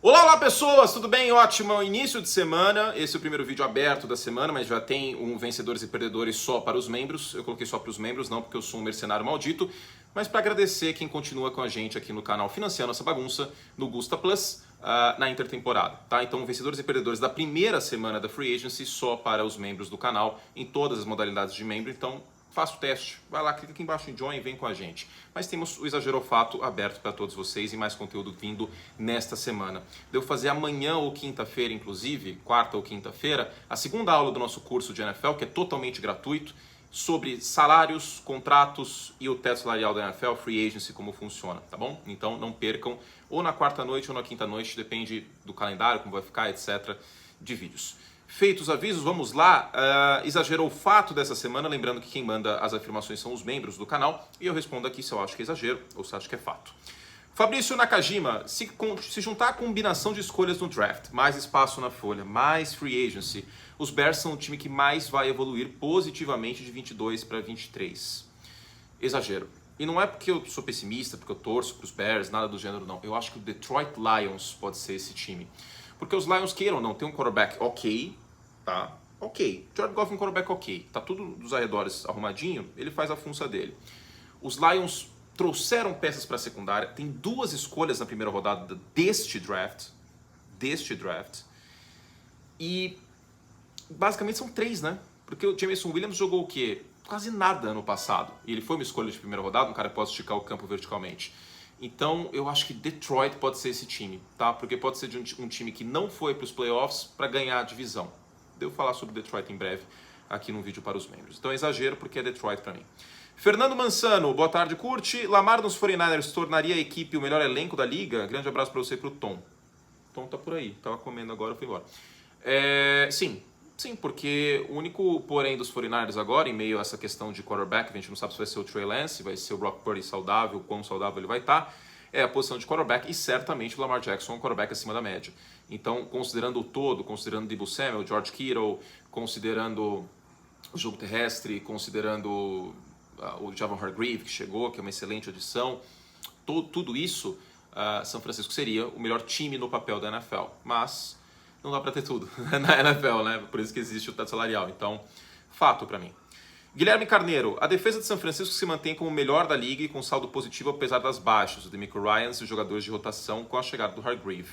Olá, olá pessoas, tudo bem? Ótimo início de semana. Esse é o primeiro vídeo aberto da semana, mas já tem um vencedores e perdedores só para os membros. Eu coloquei só para os membros, não porque eu sou um mercenário maldito, mas para agradecer quem continua com a gente aqui no canal Financiando essa Bagunça, no Gusta Plus, na intertemporada, tá? Então, vencedores e perdedores da primeira semana da Free Agency só para os membros do canal, em todas as modalidades de membro, então faça o teste, vai lá, clica aqui embaixo em Join e vem com a gente. Mas temos o Exagero Fato aberto para todos vocês e mais conteúdo vindo nesta semana. Devo fazer amanhã ou quinta-feira, inclusive, quarta ou quinta-feira, a segunda aula do nosso curso de NFL, que é totalmente gratuito, sobre salários, contratos e o teto salarial da NFL, Free Agency, como funciona, tá bom? Então não percam, ou na quarta noite ou na quinta noite, depende do calendário, como vai ficar, etc., de vídeos. Feitos os avisos, vamos lá. Exagerou o fato dessa semana, lembrando que quem manda as afirmações são os membros do canal, e eu respondo aqui se eu acho que é exagero ou se eu acho que é fato. Fabrício Nakajima, se juntar a combinação de escolhas no draft, mais espaço na folha, mais free agency, os Bears são o time que mais vai evoluir positivamente de 22 para 23. Exagero. E não é porque eu sou pessimista, porque eu torço para os Bears, nada do gênero, não. Eu acho que o Detroit Lions pode ser esse time. Porque os Lions, queiram ou não, tem um quarterback ok, tá? Ok. Jared Goff é um quarterback ok. Tá tudo dos arredores arrumadinho, ele faz a função dele. Os Lions trouxeram peças para a secundária, tem duas escolhas na primeira rodada deste draft, e basicamente são três, né? Porque o Jameson Williams jogou o quê? Quase nada ano passado. E ele foi uma escolha de primeira rodada, um cara que pode esticar o campo verticalmente. Então, eu acho que Detroit pode ser esse time, tá? Porque pode ser de um time que não foi para os playoffs para ganhar a divisão. Devo falar sobre Detroit em breve aqui num vídeo para os membros. Então é exagero porque é Detroit para mim. Fernando Mansano, boa tarde, curte. Lamar nos 49ers tornaria a equipe o melhor elenco da liga? Grande abraço para você e para o Tom. Tom tá por aí, tava comendo agora, foi embora. Sim, porque o único porém dos 49ers agora, em meio a essa questão de quarterback, a gente não sabe se vai ser o Trey Lance, vai ser o Brock Purdy saudável, quão saudável ele vai estar, é a posição de quarterback e certamente o Lamar Jackson é um quarterback acima da média. Então, considerando o todo, considerando Deebo Samuel, George Kittle, considerando o jogo terrestre, considerando o Javon Hargrave que chegou, que é uma excelente adição, tudo isso, São Francisco seria o melhor time no papel da NFL, mas não dá pra ter tudo na NFL, né? Por isso que existe o teto salarial. Então, fato pra mim. Guilherme Carneiro, a defesa de São Francisco se mantém como o melhor da liga e com saldo positivo apesar das baixas, o DeMeco Ryans e os jogadores de rotação com a chegada do Hargrave.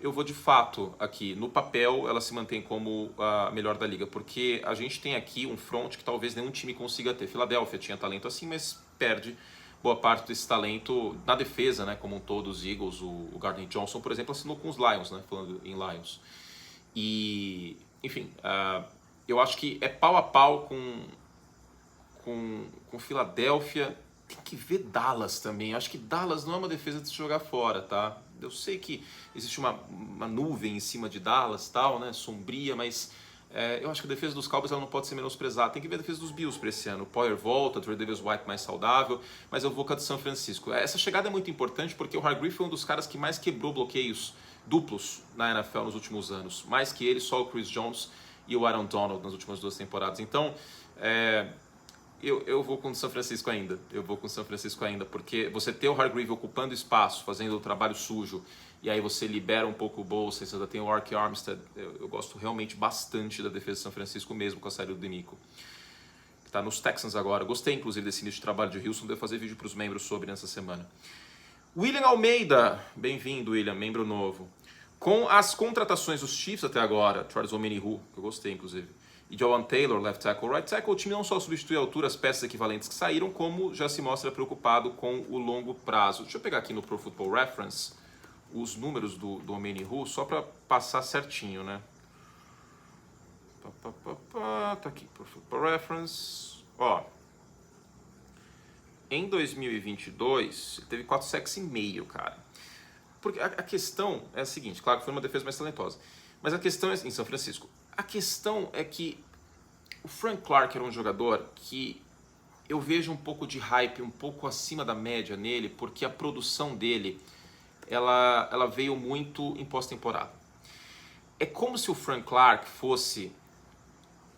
Eu vou de fato aqui, no papel ela se mantém como a melhor da liga, porque a gente tem aqui um front que talvez nenhum time consiga ter. Filadélfia tinha talento assim, mas perde boa parte desse talento na defesa, né? Como um todo, os Eagles, o Gardner Johnson, por exemplo, assinou com os Lions, né? Falando em Lions. E, enfim, eu acho que é pau a pau com Filadélfia. Tem que ver Dallas também. Eu acho que Dallas não é uma defesa de se jogar fora, tá? Eu sei que existe uma nuvem em cima de Dallas, tal, né? Sombria, mas eu acho que a defesa dos Cowboys ela não pode ser menosprezada. Tem que ver a defesa dos Bills para esse ano. O Poyer volta, o Trey Davis White mais saudável, mas eu vou com a de São Francisco. Essa chegada é muito importante porque o Hargrave foi um dos caras que mais quebrou bloqueios duplos na NFL nos últimos anos. Mais que ele, só o Chris Jones e o Aaron Donald nas últimas duas temporadas. Então, eu vou com o São Francisco ainda. Porque você ter o Hargrave ocupando espaço, fazendo o trabalho sujo, e aí você libera um pouco o bolsa, você ainda tem o Ark Armstead. Eu gosto realmente bastante da defesa de São Francisco mesmo com a saída do DeMeco. Que está nos Texans agora. Gostei, inclusive, desse início de trabalho de Houston. Devo fazer vídeo para os membros sobre nessa semana. William Almeida, bem-vindo, William, membro novo. Com as contratações dos Chiefs até agora, Charles Omenihu, que eu gostei, inclusive, e Jawan Taylor, left tackle, right tackle, o time não só substitui a altura as peças equivalentes que saíram, como já se mostra preocupado com o longo prazo. Deixa eu pegar aqui no Pro Football Reference os números do Omenihu, só para passar certinho, né? Tá aqui, Pro Football Reference. Ó. Em 2022, ele teve 4 sacks e meio, cara. Porque a questão é a seguinte, claro que foi uma defesa mais talentosa, mas a questão é, em São Francisco, a questão é que o Frank Clark era um jogador que eu vejo um pouco de hype, um pouco acima da média nele, porque a produção dele, ela veio muito em pós-temporada. É como se o Frank Clark fosse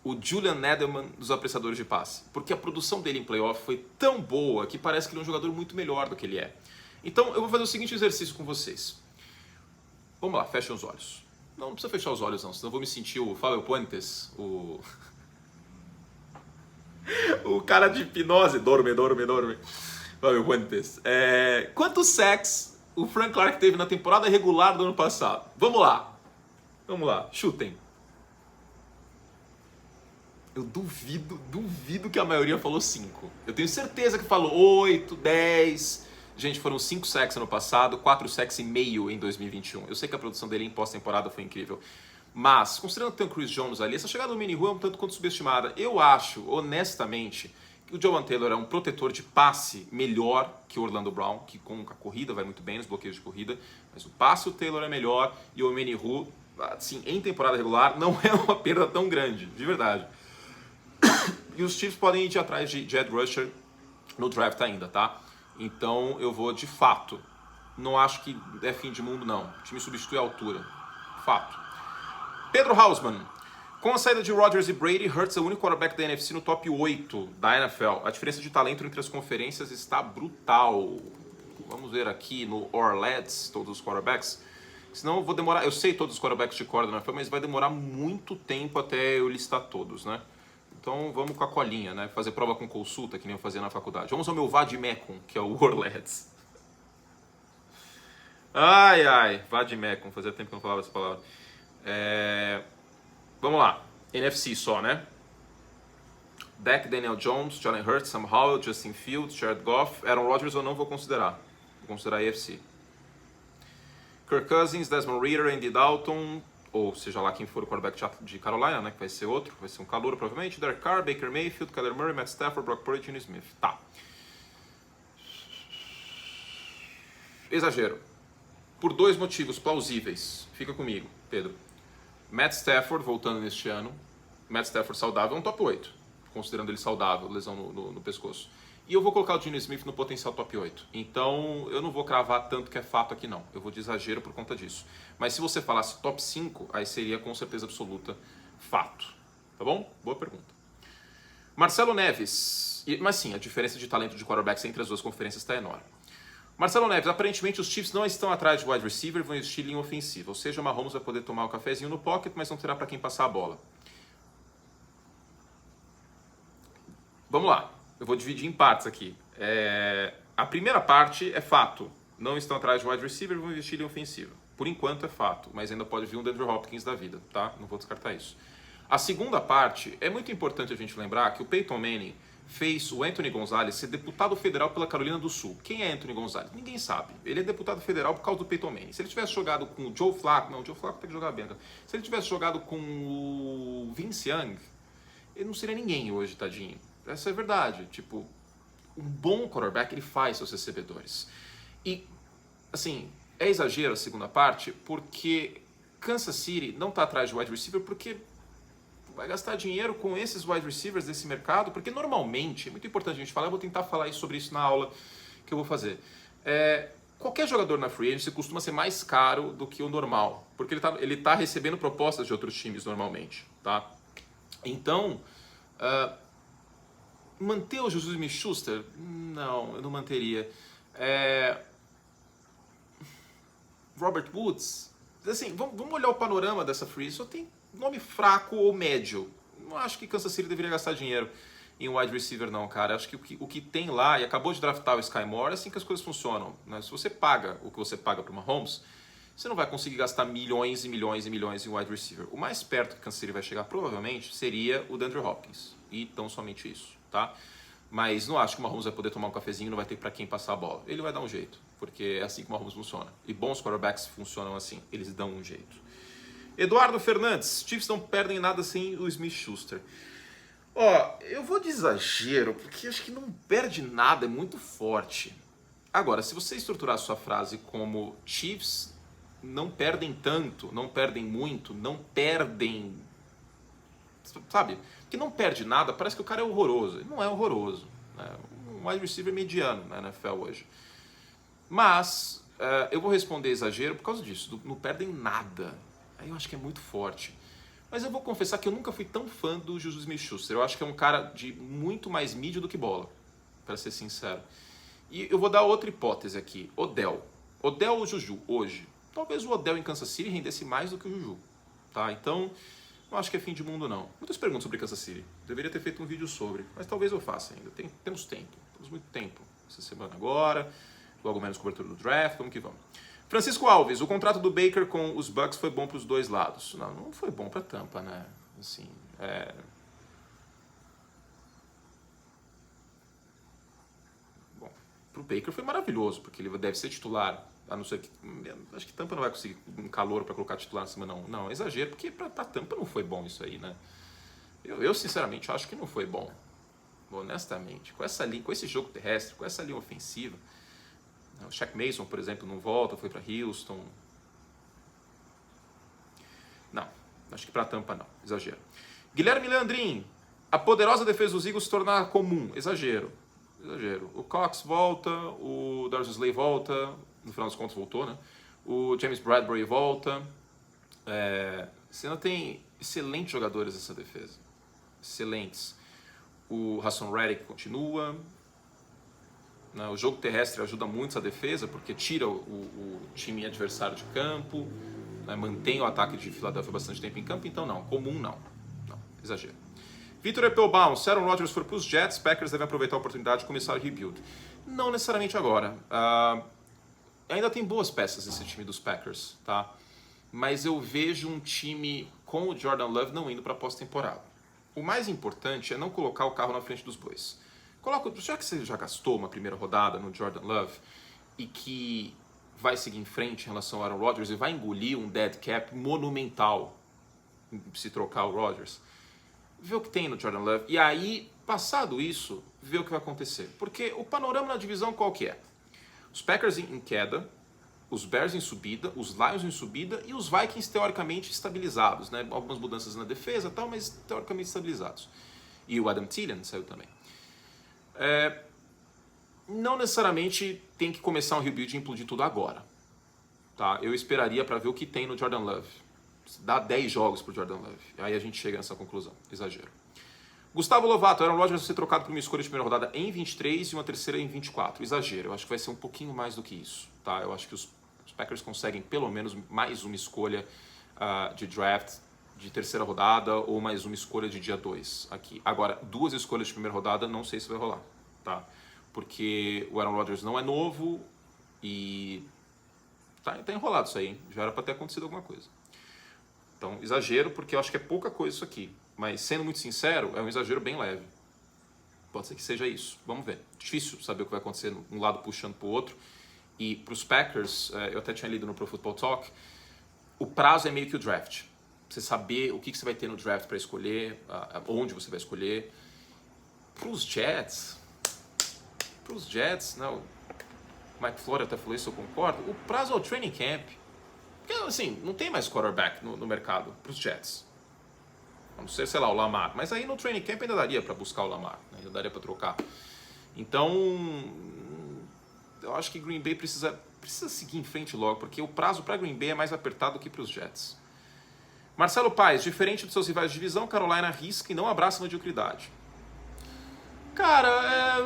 o Julian Edelman dos apressadores de passe, porque a produção dele em playoff foi tão boa que parece que ele é um jogador muito melhor do que ele é. Então eu vou fazer o seguinte exercício com vocês. Vamos lá, fechem os olhos. Não precisa fechar os olhos não, senão eu vou me sentir o Fábio Puentes, o cara de hipnose. Dorme. Fábio Puentes. Quantos sacks o Frank Clark teve na temporada regular do ano passado? Vamos lá, chutem. Eu duvido que a maioria falou 5. Eu tenho certeza que falou 8, 10. Gente, foram 5 sacks ano passado, 4 sacks e meio em 2021. Eu sei que a produção dele em pós-temporada foi incrível. Mas, considerando que tem o Chris Jones ali, essa chegada do Mini Rua é um tanto quanto subestimada. Eu acho, honestamente, que o Jonathan Taylor é um protetor de passe melhor que o Orlando Brown, que com a corrida vai muito bem nos bloqueios de corrida. Mas o passe o Taylor é melhor e o Mini Rua, assim, em temporada regular, não é uma perda tão grande, de verdade. E os Chiefs podem ir atrás de Jed Rusher no draft ainda, tá? Então eu vou de fato. Não acho que é fim de mundo, não. O time substitui a altura. Fato. Pedro Hausmann. Com a saída de Rodgers e Brady, Hurts é o único quarterback da NFC no top 8 da NFL. A diferença de talento entre as conferências está brutal. Vamos ver aqui no Orlets todos os quarterbacks. Senão eu vou demorar... Eu sei todos os quarterbacks de corda na NFL, mas vai demorar muito tempo até eu listar todos, né? Então vamos com a colinha, né? Fazer prova com consulta, que nem eu fazia na faculdade. Vamos ao meu Vademecum, que é o Orlets. Ai, Vademecum. Fazia tempo que eu não falava essa palavra. Vamos lá. NFC só, né? Dak, Daniel Jones, Jalen Hurts, Sam Howell, Justin Fields, Jared Goff. Aaron Rodgers eu não vou considerar. Vou considerar AFC. Kirk Cousins, Desmond Ridder, Andy Dalton... ou seja lá quem for o quarterback de Carolina, né, que vai ser outro, vai ser um calouro provavelmente, Derek Carr, Baker Mayfield, Kyler Murray, Matt Stafford, Brock Purdy, Geno Smith. Tá. Exagero. Por 2 motivos plausíveis. Fica comigo, Pedro. Matt Stafford voltando neste ano. Matt Stafford saudável é um top 8, considerando ele saudável, lesão no pescoço. E eu vou colocar o Geno Smith no potencial top 8. Então, eu não vou cravar tanto que é fato aqui não. Eu vou de exagero por conta disso. Mas se você falasse top 5, aí seria com certeza absoluta fato. Tá bom? Boa pergunta. Marcelo Neves. Mas sim, a diferença de talento de quarterbacks entre as duas conferências está enorme. Marcelo Neves, aparentemente os Chiefs não estão atrás de wide receiver, vão investir em ofensiva. Ou seja, o Mahomes vai poder tomar o cafezinho no pocket, mas não terá para quem passar a bola. Vamos lá. Eu vou dividir em partes aqui. A primeira parte é fato. Não estão atrás de wide receiver, vão investir em ofensiva. Por enquanto é fato, mas ainda pode vir um DeAndre Hopkins da vida, tá? Não vou descartar isso. A segunda parte, é muito importante a gente lembrar que o Peyton Manning fez o Anthony Gonzalez ser deputado federal pela Carolina do Sul. Quem é Anthony Gonzalez? Ninguém sabe. Ele é deputado federal por causa do Peyton Manning. Se ele tivesse jogado com o Joe Flacco... Não, o Joe Flacco tem que jogar bem. Se ele tivesse jogado com o Vince Young, ele não seria ninguém hoje, tadinho. Essa é a verdade. Tipo, um bom quarterback, ele faz seus recebedores. E, assim, é exagero a segunda parte, porque Kansas City não está atrás de wide receiver porque vai gastar dinheiro com esses wide receivers desse mercado, porque normalmente, é muito importante a gente falar, eu vou tentar falar sobre isso na aula que eu vou fazer. Qualquer jogador na free agency costuma ser mais caro do que o normal, porque ele tá recebendo propostas de outros times normalmente, tá? Então, manter o Juju Smith-Schuster? Não, eu não manteria. Robert Woods? Assim, vamos olhar o panorama dessa free. Só tem nome fraco ou médio. Não acho que Kansas City deveria gastar dinheiro em wide receiver não, cara. Acho que o que tem lá, e acabou de draftar o Sky Moore, é assim que as coisas funcionam, né? Se você paga o que você paga para o Mahomes, você não vai conseguir gastar milhões e milhões e milhões em wide receiver. O mais perto que Kansas City vai chegar, provavelmente, seria o DeAndre Hopkins. E tão somente isso, tá? Mas não acho que o Mahomes vai poder tomar um cafezinho e não vai ter para quem passar a bola. Ele vai dar um jeito, porque é assim que o Mahomes funciona. E bons quarterbacks funcionam assim, eles dão um jeito. Eduardo Fernandes, Chiefs não perdem nada sem o Smith-Schuster. Eu vou de exagero, porque acho que não perde nada, é muito forte. Agora, se você estruturar a sua frase como Chiefs não perdem tanto, não perdem muito, não perdem... Sabe? Que não perde nada, parece que o cara é horroroso. Ele não é horroroso. Né? Um wide receiver mediano na NFL hoje. Mas eu vou responder exagero por causa disso. Não perdem nada. Aí eu acho que é muito forte. Mas eu vou confessar que eu nunca fui tão fã do Juju Smith-Schuster. Eu acho que é um cara de muito mais mídia do que bola, para ser sincero. E eu vou dar outra hipótese aqui. Odell ou Juju, hoje. talvez o Odell em Kansas City rendesse mais do que o Juju. Tá? Então, não acho que é fim de mundo, não. Muitas perguntas sobre Kansas City. Deveria ter feito um vídeo sobre, mas talvez eu faça ainda. Temos tempo. Temos muito tempo. Essa semana agora, logo menos cobertura do draft, vamos que vamos. Francisco Alves, o contrato do Baker com os Bucks foi bom para os dois lados. Não foi bom para Tampa, né? Assim, Bom, para o Baker foi maravilhoso, porque ele deve ser titular. A não ser que. Acho que Tampa não vai conseguir um calor para colocar titular na semana, não. Não, é exagero, porque para Tampa não foi bom isso aí, né? Eu sinceramente acho que não foi bom. Honestamente. Com esse jogo terrestre, com essa linha ofensiva. O Shaq Mason, por exemplo, não volta, foi para Houston. Não, acho que para Tampa não, exagero. Guilherme Leandrin, a poderosa defesa dos Eagles se tornar comum, exagero. O Cox volta, o Darius Slay volta, no final dos contos voltou, né? O James Bradbury volta. Você ainda tem excelentes jogadores nessa defesa, excelentes. O Hassan Reddick continua. O jogo terrestre ajuda muito essa defesa, porque tira o time adversário de campo, né, mantém o ataque de Filadélfia bastante tempo em campo, então não, comum não, exagero. Vitor Eppelbaum, se Aaron Rodgers for para os Jets, Packers devem aproveitar a oportunidade de começar o rebuild. Não necessariamente agora. Ainda tem boas peças nesse time dos Packers, tá? Mas eu vejo um time com o Jordan Love não indo para a pós-temporada. O mais importante é não colocar o carro na frente dos bois. Já que você já gastou uma primeira rodada no Jordan Love e que vai seguir em frente em relação ao Aaron Rodgers e vai engolir um dead cap monumental se trocar o Rodgers, vê o que tem no Jordan Love e aí, passado isso, vê o que vai acontecer. Porque o panorama na divisão qual que é? Os Packers em queda, os Bears em subida, os Lions em subida e os Vikings teoricamente estabilizados, né? Algumas mudanças na defesa e tal, mas teoricamente estabilizados. E o Adam Thielen saiu também. Não necessariamente tem que começar um rebuild e implodir tudo agora. Tá? Eu esperaria para ver o que tem no Jordan Love. Dá 10 jogos pro Jordan Love. Aí a gente chega nessa conclusão. Exagero. Gustavo Lovato, Aaron Rodgers vai ser trocado por uma escolha de primeira rodada em 23 e uma terceira em 24. Exagero. Eu acho que vai ser um pouquinho mais do que isso. Tá? Eu acho que os Packers conseguem pelo menos mais uma escolha de draft de terceira rodada ou mais uma escolha de dia 2 aqui. Agora, 2 escolhas de primeira rodada, não sei se vai rolar, tá? Porque o Aaron Rodgers não é novo e tá enrolado isso aí, hein? Já era para ter acontecido alguma coisa. Então, exagero, porque eu acho que é pouca coisa isso aqui. Mas, sendo muito sincero, é um exagero bem leve. Pode ser que seja isso. Vamos ver. Difícil saber o que vai acontecer, um lado puxando para o outro. E para os Packers, eu até tinha lido no Pro Football Talk, o prazo é meio que o draft. Você saber o que você vai ter no draft para escolher, onde você vai escolher. Para os Jets, não, o Mike Florio até falou isso, eu concordo. O prazo é o training camp. Porque, assim, não tem mais quarterback no mercado para os Jets. A não ser, sei lá, o Lamar. Mas aí no training camp ainda daria para buscar o Lamar, né? Ainda daria para trocar. Então, eu acho que Green Bay precisa seguir em frente logo, porque o prazo para Green Bay é mais apertado que para os Jets. Marcelo Paes, diferente dos seus rivais de divisão, Carolina arrisca e não abraça a mediocridade. Cara,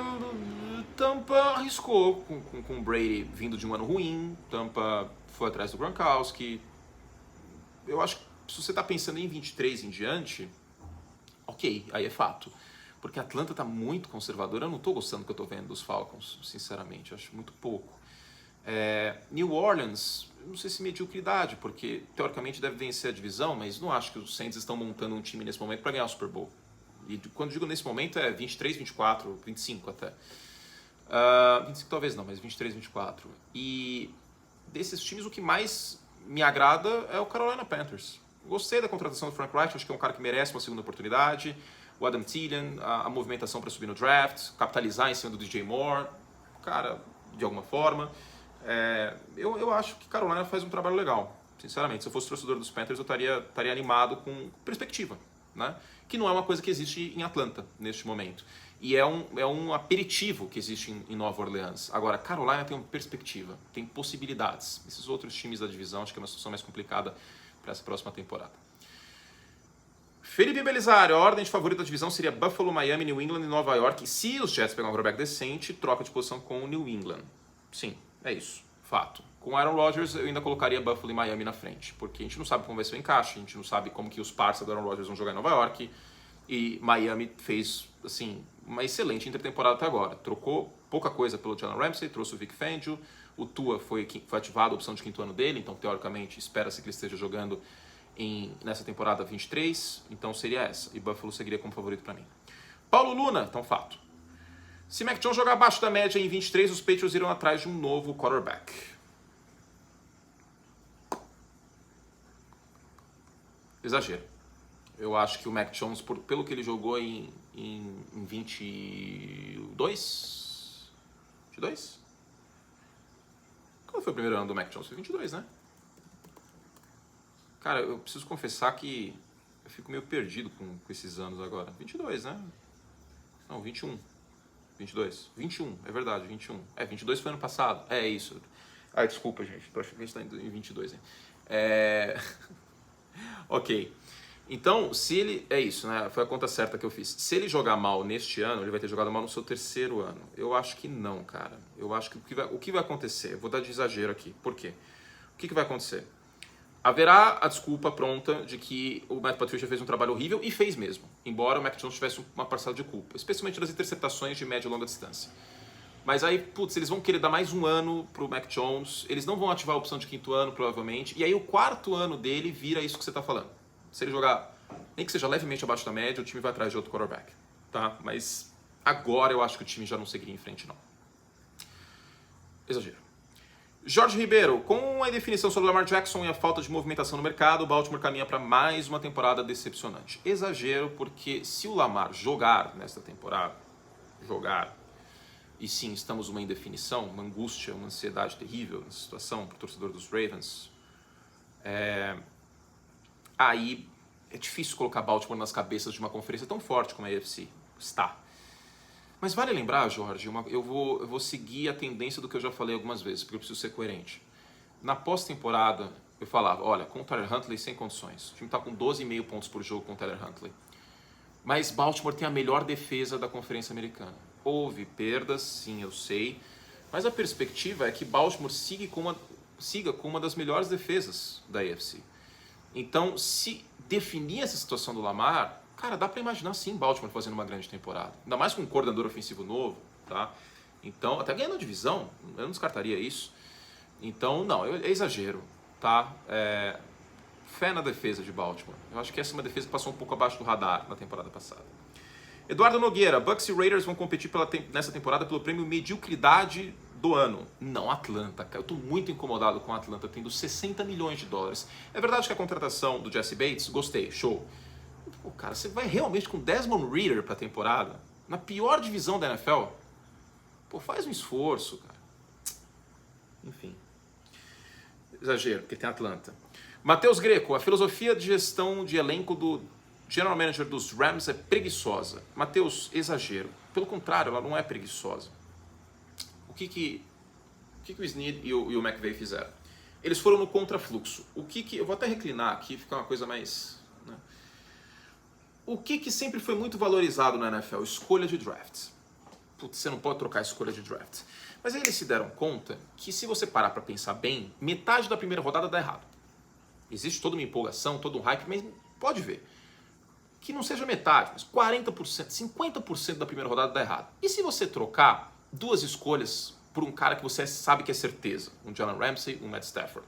Tampa arriscou com o Brady vindo de um ano ruim, Tampa foi atrás do Gronkowski. Eu acho que se você está pensando em 23 em diante, ok, aí é fato. Porque a Atlanta está muito conservadora, eu não estou gostando do que eu estou vendo dos Falcons, sinceramente, eu acho muito pouco. New Orleans, não sei se mediocridade, porque teoricamente deve vencer a divisão, mas não acho que os Saints estão montando um time nesse momento para ganhar o Super Bowl. E quando digo nesse momento é 23, 24, 25 até. 25 talvez não, mas 23, 24. E desses times o que mais me agrada é o Carolina Panthers. Gostei da contratação do Frank Reich, acho que é um cara que merece uma segunda oportunidade. O Adam Thielen, a movimentação para subir no draft, capitalizar em cima do DJ Moore, cara, de alguma forma. Eu acho que Carolina faz um trabalho legal, sinceramente. Se eu fosse torcedor dos Panthers, eu estaria animado com perspectiva, né? Que não é uma coisa que existe em Atlanta neste momento. E é um aperitivo que existe em Nova Orleans. Agora, Carolina tem uma perspectiva, tem possibilidades. Esses outros times da divisão, acho que é uma situação mais complicada para essa próxima temporada. Felipe Belisário, a ordem de favorito da divisão seria Buffalo, Miami, New England e Nova York. E se os Jets pegarem um quarterback decente, troca de posição com o New England. Sim, é isso, fato. Com Aaron Rodgers, eu ainda colocaria Buffalo e Miami na frente, porque a gente não sabe como vai ser o encaixe, a gente não sabe como que os parceiros do Aaron Rodgers vão jogar em Nova York, e Miami fez, assim, uma excelente intertemporada até agora. Trocou pouca coisa pelo Jalen Ramsey, trouxe o Vic Fangio, o Tua foi ativado a opção de quinto ano dele, então, teoricamente, espera-se que ele esteja jogando nessa temporada 23, então seria essa, e Buffalo seguiria como favorito para mim. Paulo Luna, então fato. Se Mac Jones jogar abaixo da média em 23, os Patriots irão atrás de um novo quarterback. Exagero. Eu acho que o Mac Jones, pelo que ele jogou em 22? 22? Qual foi o primeiro ano do Mac Jones? Foi 22, né? Cara, eu preciso confessar que eu fico meio perdido com esses anos agora. 22, né? Não, 21. 22. 21, é verdade, 21. 22 foi ano passado. É isso. Ai, desculpa, gente. Tô achando que a gente tá em 22, hein? Ok. Então, se ele... É isso, né? Foi a conta certa que eu fiz. Se ele jogar mal neste ano, ele vai ter jogado mal no seu terceiro ano. Eu acho que não, cara. Eu acho que o que vai acontecer... Eu vou dar de exagero aqui. Por quê? O que vai acontecer? Haverá a desculpa pronta de que o Matt Patricia fez um trabalho horrível, e fez mesmo. Embora o Mac Jones tivesse uma parcela de culpa. Especialmente nas interceptações de média e longa distância. Mas aí, putz, eles vão querer dar mais um ano pro Mac Jones, eles não vão ativar a opção de quinto ano, provavelmente, e aí o quarto ano dele vira isso que você tá falando. Se ele jogar, nem que seja levemente abaixo da média, o time vai atrás de outro quarterback, tá? Mas agora eu acho que o time já não seguiria em frente, não. Exagero. Jorge Ribeiro, com a indefinição sobre Lamar Jackson e a falta de movimentação no mercado, o Baltimore caminha para mais uma temporada decepcionante. Exagero, porque se o Lamar jogar nesta temporada, e sim, estamos numa indefinição, uma angústia, uma ansiedade terrível nessa situação para o torcedor dos Ravens. Aí é difícil colocar Baltimore nas cabeças de uma conferência tão forte como a AFC. Está. Mas vale lembrar, Jorge, eu vou seguir a tendência do que eu já falei algumas vezes, porque eu preciso ser coerente. Na pós-temporada, eu falava, olha, com o Tyler Huntley sem condições. O time está com 12,5 pontos por jogo com o Tyler Huntley. Mas Baltimore tem a melhor defesa da Conferência Americana. Houve perdas, sim, eu sei, mas a perspectiva é que Baltimore siga com uma das melhores defesas da AFC. Então, se definir essa situação do Lamar, cara, dá pra imaginar sim Baltimore fazendo uma grande temporada. Ainda mais com um coordenador ofensivo novo, tá? Então, até ganhando a divisão, eu não descartaria isso. Então, não, é exagero, tá? Fé na defesa de Baltimore. Eu acho que essa é uma defesa que passou um pouco abaixo do radar na temporada passada. Eduardo Nogueira, Bucks e Raiders vão competir nessa temporada pelo prêmio Mediocridade do ano. Não Atlanta, cara. Eu estou muito incomodado com a Atlanta tendo 60 milhões de dólares. É verdade que a contratação do Jesse Bates, gostei, show. Pô, cara, você vai realmente com Desmond Ridder para a temporada? Na pior divisão da NFL? Pô, faz um esforço, cara. Enfim. Exagero, porque tem Atlanta. Matheus Greco, a filosofia de gestão de elenco do General Manager dos Rams é preguiçosa. Matheus, exagero. Pelo contrário, ela não é preguiçosa. O que o Snead e o McVay fizeram? Eles foram no contrafluxo. Eu vou até reclinar aqui, ficar uma coisa mais... Né? O que sempre foi muito valorizado na NFL? Escolha de drafts. Putz, você não pode trocar a escolha de drafts. Mas aí eles se deram conta que, se você parar para pensar bem, metade da primeira rodada dá errado. Existe toda uma empolgação, todo um hype, mas pode ver. Que não seja metade, mas 40%, 50% da primeira rodada dá errado. E se você trocar duas escolhas por um cara que você sabe que é certeza, um Jalen Ramsey, um Matt Stafford?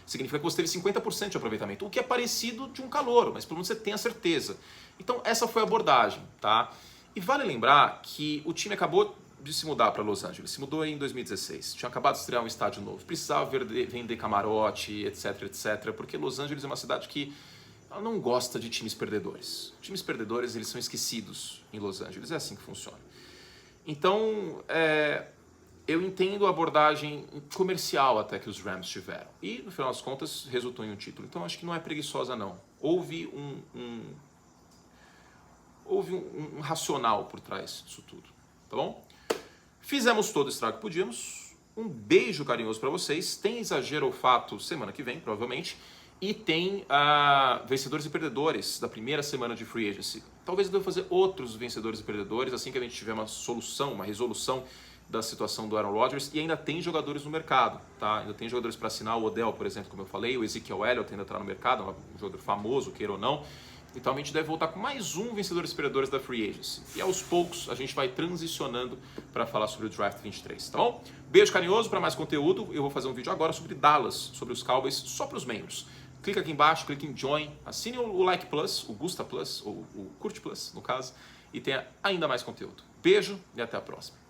Significa que você teve 50% de aproveitamento, o que é parecido de um calouro, mas pelo menos você tem a certeza. Então essa foi a abordagem, tá? E vale lembrar que o time acabou de se mudar para Los Angeles, se mudou em 2016, tinha acabado de estrear um estádio novo, precisava vender camarote, etc, etc, porque Los Angeles é uma cidade que ela não gosta de times perdedores. Times perdedores, eles são esquecidos em Los Angeles, é assim que funciona. Então, eu entendo a abordagem comercial até que os Rams tiveram. E, no final das contas, resultou em um título. Então, acho que não é preguiçosa, não. Houve um racional por trás disso tudo. Tá bom? Fizemos todo o estrago que podíamos. Um beijo carinhoso para vocês. Tem exagero ou fato semana que vem, provavelmente. E tem vencedores e perdedores da primeira semana de Free Agency. Talvez eu deva fazer outros vencedores e perdedores assim que a gente tiver uma solução, uma resolução da situação do Aaron Rodgers e ainda tem jogadores no mercado, tá? Ainda tem jogadores para assinar, o Odell, por exemplo, como eu falei, o Ezekiel Elliott ainda está no mercado, um jogador famoso, queira ou não. Então a gente deve voltar com mais um Vencedores e Perdedores da Free Agency. E aos poucos a gente vai transicionando para falar sobre o Draft 23, tá bom? Beijo carinhoso, para mais conteúdo eu vou fazer um vídeo agora sobre Dallas, sobre os Cowboys, só para os membros. Clica aqui embaixo, clique em Join, assine o Like Plus, o Gusta Plus, ou o Curte Plus, no caso, e tenha ainda mais conteúdo. Beijo e até a próxima.